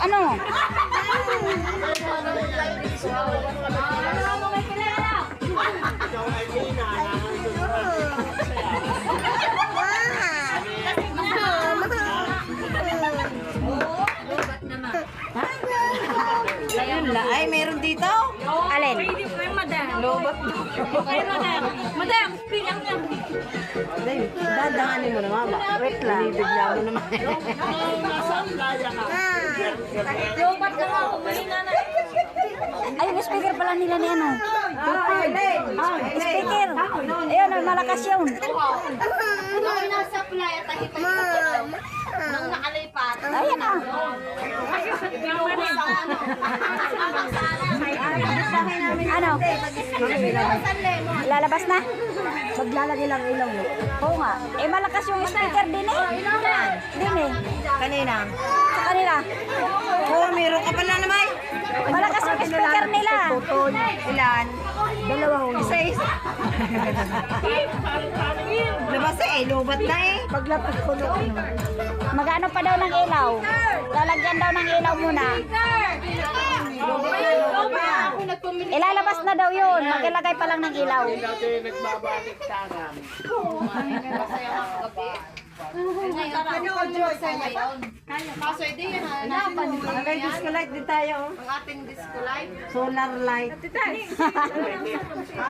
Ano? Ay, meron dito? Alin? Lobat. Madam, pilang na. Dadanganin mo naman ba? Wait lang. Bibigla mo naman. Lobat na nga, kumalina na. Ay, yung speaker pala nila ni ano. Speaker. Ayun, malakas yun. Nung nasa playa, tayo pa yung nang nakalipat. Ayan ah. Ano? Lalabas na? Maglalagay lang ilaw mo. Oo nga. Eh, malakas yung speaker din eh. Din eh. Kanina. Sa kanila. Oo, meron ka pala naman. Malakas yung speaker nila. Ilan? Dalawang. Isa-isa. Nabasa eh, lobat na eh. Paglapit ko noon. Magano pa daw ng ilaw? Lalagyan daw ng ilaw muna. Ilalabas na daw yun. Magilagay pa lang ng ilaw. Kaso hindi yan, hanapan. May disco light din tayo. Ang ating disco light. Solar light.